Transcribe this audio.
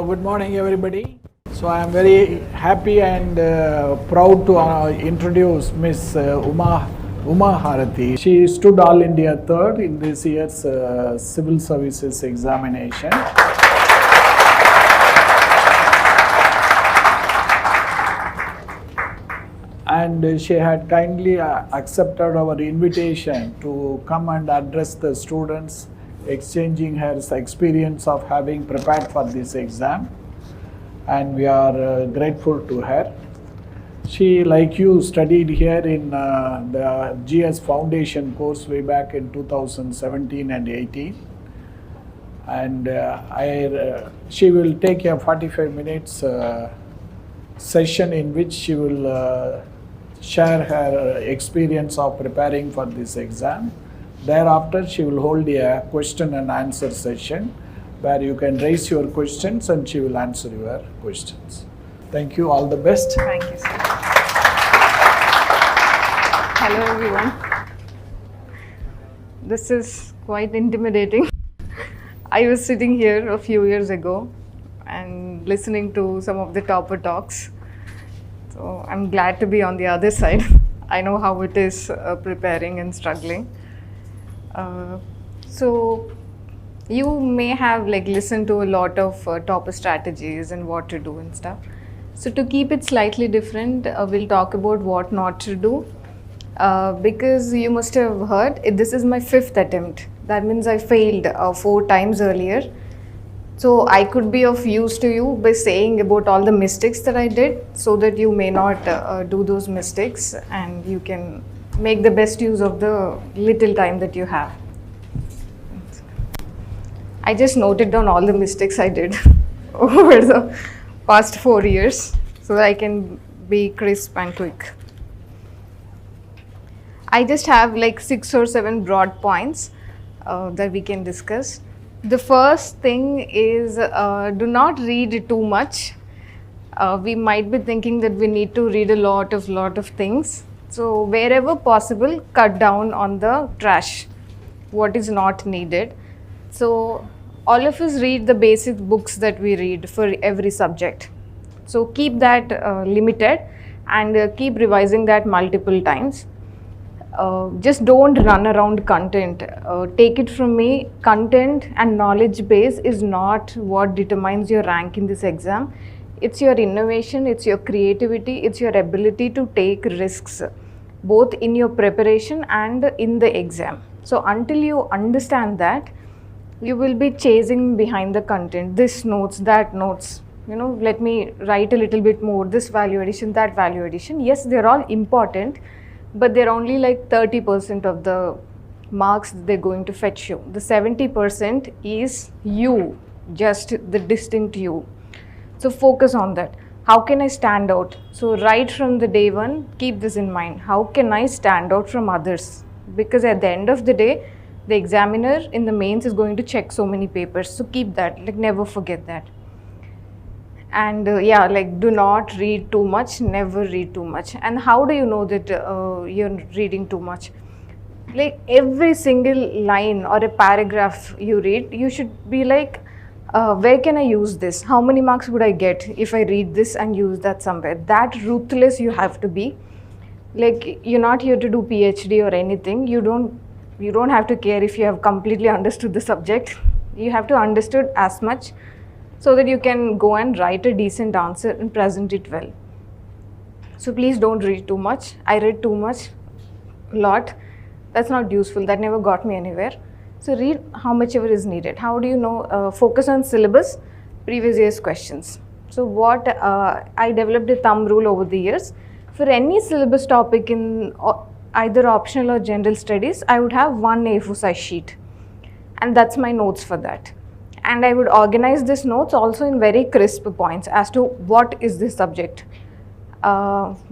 So good morning everybody. So I am very happy and proud to introduce Miss Uma Harathi. She stood All India third in this year's Civil Services examination. And she had kindly accepted our invitation to come and address the students, exchanging her experience of having prepared for this exam, and we are grateful to her. She, like you, studied here in the GS Foundation course way back in 2017 and 18, and she will take a 45 minutes session in which she will share her experience of preparing for this exam. Thereafter, she will hold a question and answer session where you can raise your questions and she will answer your questions. Thank you. All the best. Thank you, sir. Hello, everyone. This is quite intimidating. I was sitting here a few years ago and listening to some of the topper talks. So I'm glad to be on the other side. I know how it is preparing and struggling. So you may have listened to a lot of topper strategies and what to do and stuff. So to keep it slightly different, we'll talk about what not to do. Because you must have heard, this is my 5th attempt. That means I failed 4 times earlier. So I could be of use to you by saying about all the mistakes that I did, so that you may not do those mistakes and you can make the best use of the little time that you have. I just noted down all the mistakes I did over the past 4 years so that I can be crisp and quick. I just have 6 or 7 broad points that we can discuss. The first thing is do not read too much. We might be thinking that we need to read a lot of things. So wherever possible, cut down on the trash, what is not needed. So all of us read the basic books that we read for every subject. So keep that limited and keep revising that multiple times. Just don't run around content. Take it from me, content and knowledge base is not what determines your rank in this exam. It's your innovation, it's your creativity, it's your ability to take risks, both in your preparation and in the exam. So until you understand that, you will be chasing behind the content, this notes, that notes, let me write a little bit more, this value addition, that value addition. Yes, they're all important, but they're only 30% of the marks they're going to fetch you. The 70% is you, just the distinct you. So focus on that. How can I stand out? So right from the day one, keep this in mind. How can I stand out from others? Because at the end of the day, the examiner in the mains is going to check so many papers. So keep that, never forget that. And do not read too much, never read too much. And how do you know that you're reading too much? Every single line or a paragraph you read, you should be where can I use this? How many marks would I get if I read this and use that somewhere? That ruthless you have to be. You're not here to do PhD or anything. You don't have to care if you have completely understood the subject. You have to understood as much so that you can go and write a decent answer and present it well. So please don't read too much. I read too much, a lot. That's not useful. That never got me anywhere. So read how much ever is needed. How do you know? Focus on syllabus, previous year's questions. So what I developed a thumb rule over the years. For any syllabus topic in either optional or general studies, I would have 1 A4 size sheet. And that's my notes for that. And I would organize these notes also in very crisp points as to what is this subject, what